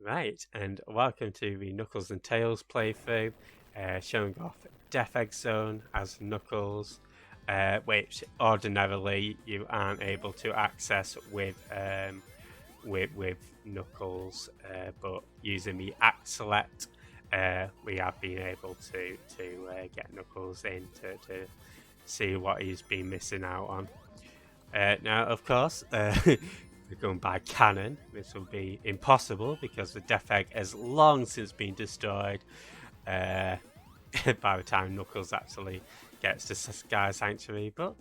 Right, and welcome to the Knuckles and Tails playthrough, showing off Death Egg Zone as Knuckles, which ordinarily you aren't able to access with Knuckles, but using the Act Select, we have been able to get Knuckles in to see what he's been missing out on. Now, of course, we're going by canon. This will be impossible because the Death Egg has long since been destroyed by the time Knuckles actually gets to Sky Sanctuary. But,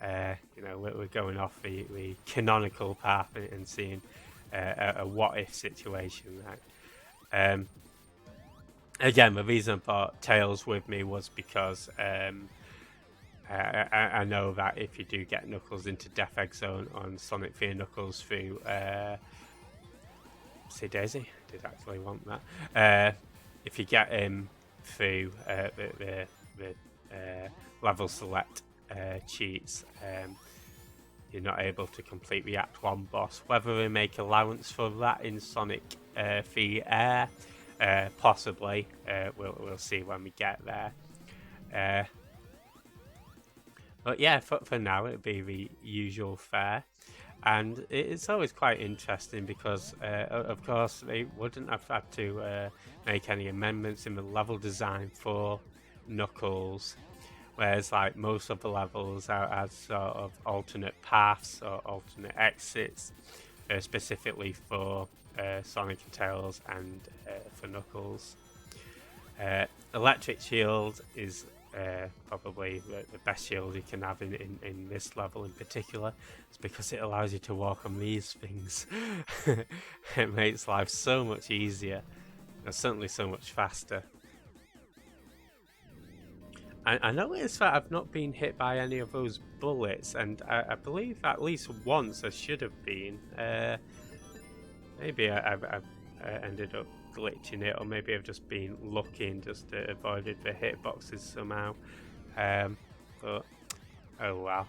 we're going off the canonical path and seeing a what-if situation, right? Again, the reason for Tails with me was because I know that if you do get Knuckles into Death Egg Zone on Sonic 3 Knuckles through say Daisy, did actually want that. If you get him through the level select cheats, you're not able to complete the Act 1 boss. Whether we make allowance for that in Sonic 3 Air, possibly, we'll see when we get there. But yeah, for now it'll be the usual fare, and it's always quite interesting because of course they wouldn't have had to make any amendments in the level design for Knuckles, whereas like most of the levels are sort of alternate paths or alternate exits, specifically for Sonic and Tails and for Knuckles. Electric Shield is probably the best shield you can have in this level in particular. It's because it allows you to walk on these things. It makes life so much easier and certainly so much faster. I noticed that I've not been hit by any of those bullets, and I believe at least once I should have been. Maybe I've ended up glitching it, or maybe I've just been looking just to avoid the hitboxes somehow. But oh well,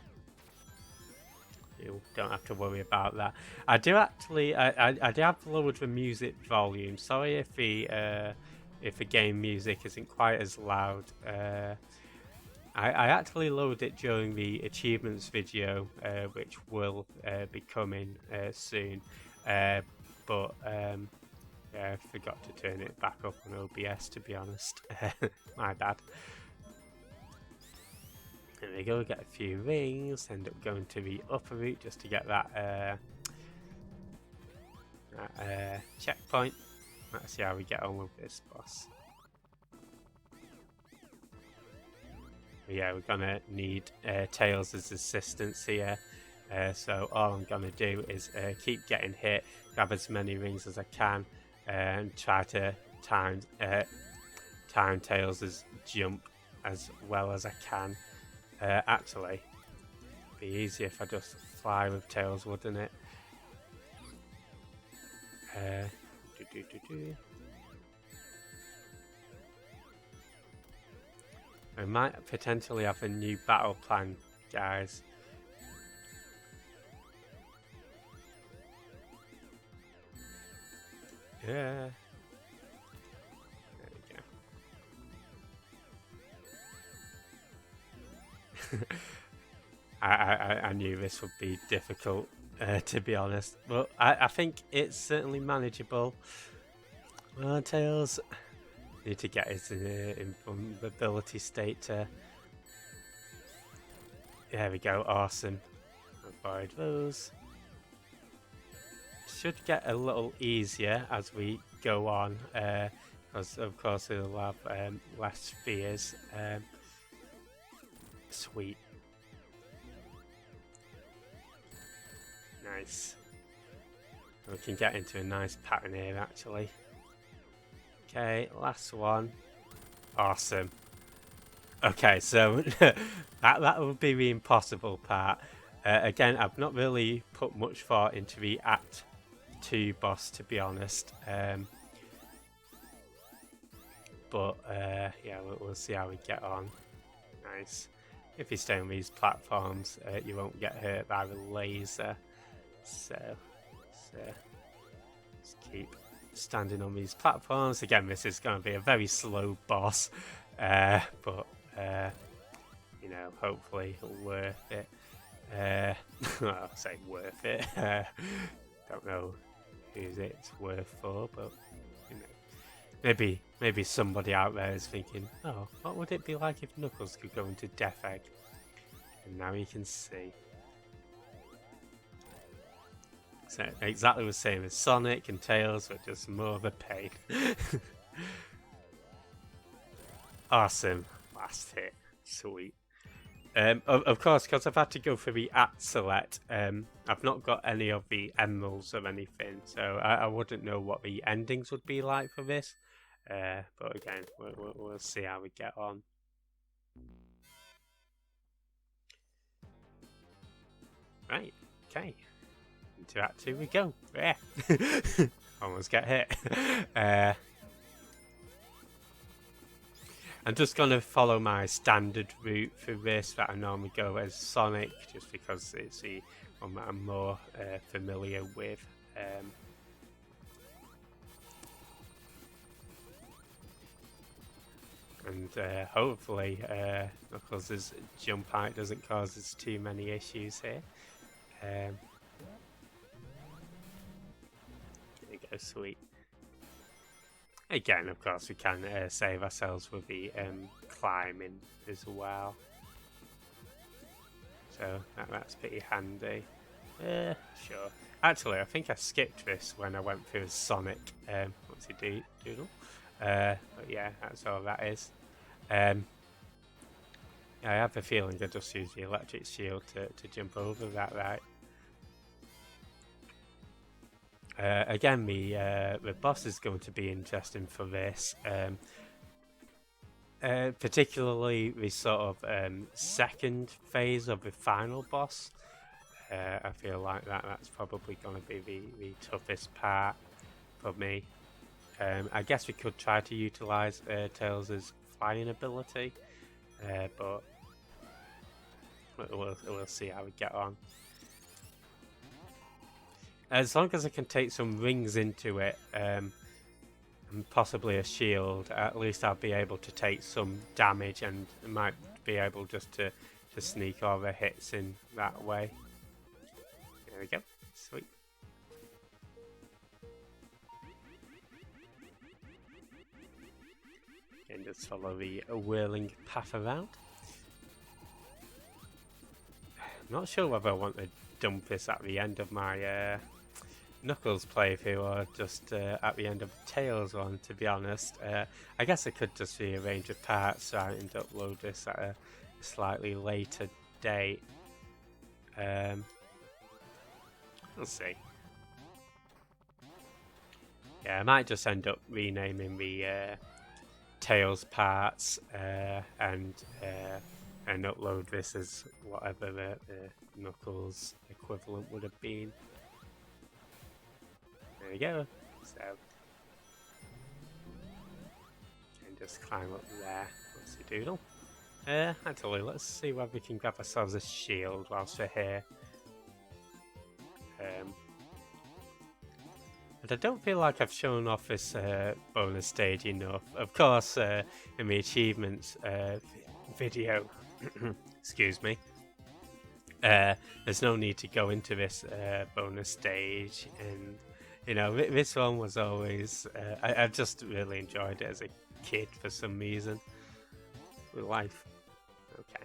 you don't have to worry about that. I do actually, I do have lowered the music volume. Sorry if the game music isn't quite as loud. I actually lowered it during the achievements video, which will be coming soon. But yeah, I forgot to turn it back up on OBS, to be honest. My bad. There we go, get a few rings, end up going to the upper route just to get that checkpoint. Let's see how we get on with this boss. But yeah, we're gonna need Tails' assistance here. So all I'm gonna do is keep getting hit, grab as many rings as I can, and try to time Tails' jump as well as I can. Actually, it'd be easier if I just fly with Tails, wouldn't it? I might potentially have a new battle plan, guys. Yeah. There we go. I knew this would be difficult, to be honest, but I think it's certainly manageable. Well, Tails need to get his invulnerability state to. There we go, awesome. Avoid those. Should get a little easier as we go on, because of course it'll have less spheres. Sweet. Nice. We can get into a nice pattern here actually. Okay, last one. Awesome. Okay, so that would be the impossible part. Again, I've not really put much thought into the Act 2 boss, to be honest. But yeah, we'll see how we get on. Nice. If you stay on these platforms, you won't get hurt by the laser. So let's keep standing on these platforms. Again, this is going to be a very slow boss, but you know, hopefully worth it. I'll say worth it. Don't know who's it's worth for, but you know, maybe somebody out there is thinking, oh, what would it be like if Knuckles could go into Death Egg? And now you can see. So exactly the same as Sonic and Tails, but just more of a pain. Awesome. Last hit. Sweet. Of course, because I've had to go for the at select, I've not got any of the emeralds or anything, so I wouldn't know what the endings would be like for this. But again, we'll see how we get on. Right, okay. Into Act 2 we go. Yeah. Almost get hit. I'm just going to follow my standard route for this that I normally go as Sonic, just because it's the one that I'm more familiar with. And hopefully Knuckles' jump height doesn't cause us too many issues here. There we go, sweet. Again, of course, we can save ourselves with the climbing as well. So that's pretty handy. Sure. Actually, I think I skipped this when I went through Sonic. What's he doodle? But yeah, that's all that is. I have a feeling I just use the electric shield to jump over that, right? Again, the boss is going to be interesting for this, particularly the sort of second phase of the final boss. I feel like that's probably going to be the toughest part for me. I guess we could try to utilize Tails' flying ability, but we'll see how we get on. As long as I can take some rings into it, and possibly a shield, at least I'll be able to take some damage and might be able just to sneak all the hits in that way. There we go. Sweet. And just follow the whirling path around. I'm not sure whether I want to dump this at the end of my Knuckles playthrough or just at the end of Tails one, to be honest. I guess I could just rearrange the parts so I can upload this at a slightly later date. We'll see. Yeah, I might just end up renaming the Tails parts and upload this as whatever the Knuckles equivalent would have been. There we go. So, and just climb up there. What's the doodle? Actually, let's see whether we can grab ourselves a shield whilst we're here. And I don't feel like I've shown off this bonus stage enough. Of course, in the achievements video, excuse me, there's no need to go into this bonus stage, and you know, this one was always I just really enjoyed it as a kid for some reason. With life. Okay,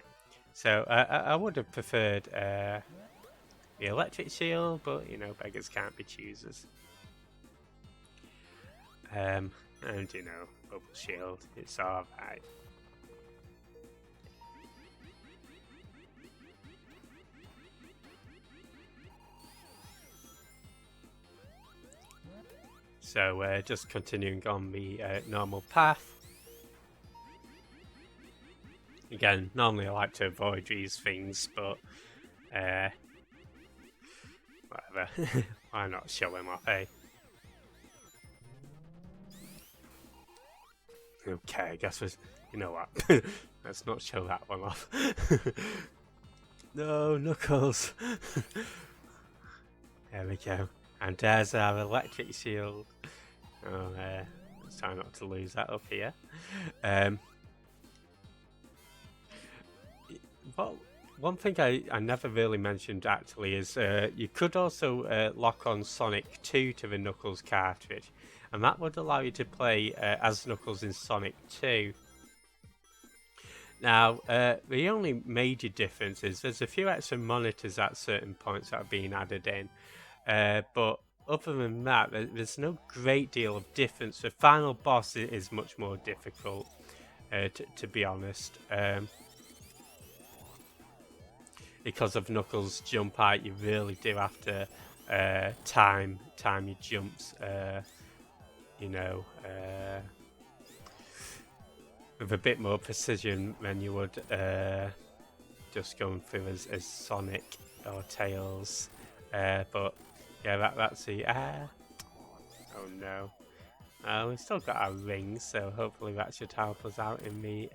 so I would have preferred the electric shield, but you know, beggars can't be choosers. And you know, bubble shield, it's alright. So just continuing on the normal path. Again, normally I like to avoid these things, but whatever. Why not show him off, eh? Okay, I guess you know what? Let's not show that one off. No, Knuckles. There we go. And there's our electric shield. Oh, let's try not to lose that up here. But one thing I never really mentioned actually is you could also lock on Sonic 2 to the Knuckles cartridge, and that would allow you to play as Knuckles in Sonic 2. Now, the only major difference is there's a few extra monitors at certain points that are being added in, but other than that, there's no great deal of difference. The final boss is much more difficult, to be honest. Because of Knuckles' jump height, you really do have to time your jumps, with a bit more precision than you would just going through as Sonic or Tails. But yeah, that's the. Oh no. We've still got our rings, so hopefully that should help us out in the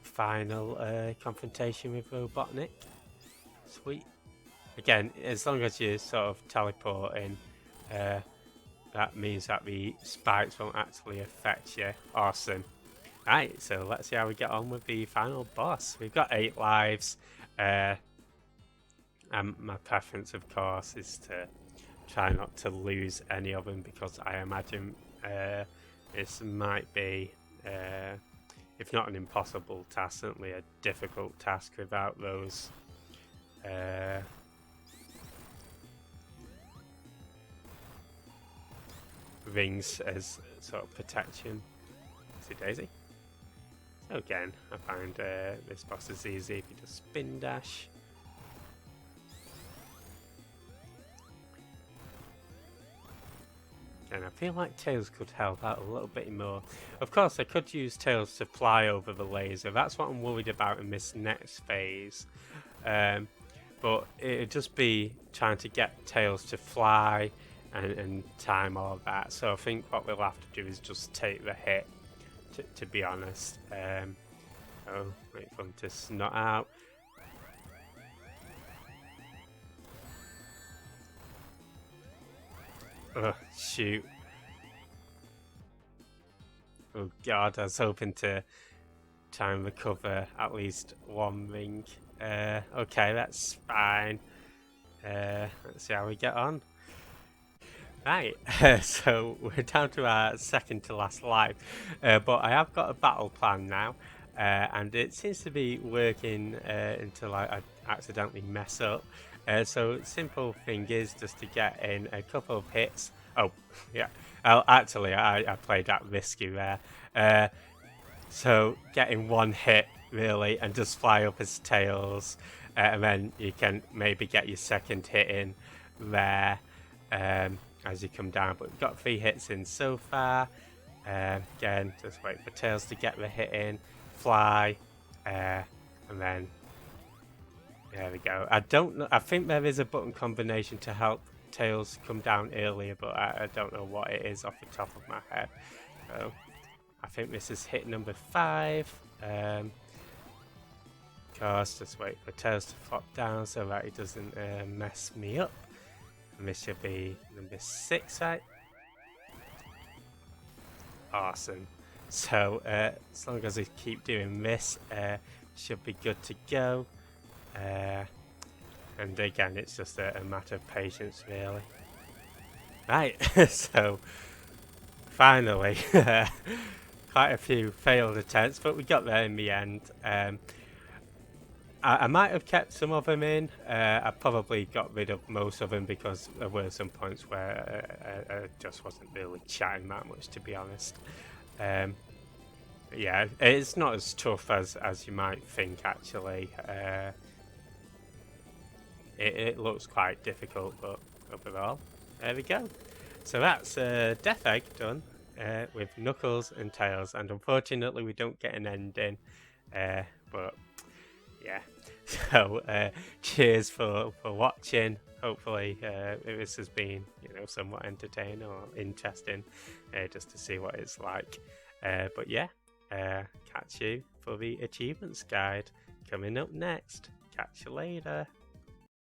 final confrontation with Robotnik. Sweet. Again, as long as you sort of teleport in, that means that the spikes won't actually affect you. Awesome. Right, so let's see how we get on with the final boss. We've got 8 lives. And my preference, of course, is to try not to lose any of them, because I imagine this might be, if not an impossible task, certainly a difficult task without those rings as sort of protection. See Daisy? So again, I find this boss is easy if you just spin dash. And I feel like Tails could help out a little bit more. Of course, I could use Tails to fly over the laser. That's what I'm worried about in this next phase. But it'd just be trying to get Tails to fly and time all of that. So I think what we'll have to do is just take the hit, to be honest. Oh, wait for him to snot out. Oh, shoot. Oh god, I was hoping to try and recover at least one ring. Okay, that's fine. Let's see how we get on. Right, so we're down to our second to last life, but I have got a battle plan now, and it seems to be working until I accidentally mess up. So simple thing is just to get in a couple of hits. Oh, yeah. Actually, I played that risky there. So getting one hit really, and just fly up as Tails, and then you can maybe get your second hit in there as you come down. But we've got 3 hits in so far. Again, just wait for Tails to get the hit in, fly, and then there we go. I don't know. I think there is a button combination to help Tails come down earlier, but I don't know what it is off the top of my head. So I think this is hit number 5. Of course, just wait for Tails to flop down so that he doesn't mess me up. And this should be number 6, right? Awesome. So as long as we keep doing this, should be good to go. And again, it's just a matter of patience, really. Right, so finally, quite a few failed attempts, but we got there in the end. I might have kept some of them in. I probably got rid of most of them because there were some points where I just wasn't really chatting that much, to be honest. Yeah, it's not as tough as you might think, actually. It looks quite difficult, but overall, there we go. So that's Death Egg done with Knuckles and Tails, and unfortunately we don't get an ending, but yeah. So cheers for watching. Hopefully this has been somewhat entertaining or interesting, just to see what it's like. But yeah, catch you for the achievements guide coming up next. Catch you later.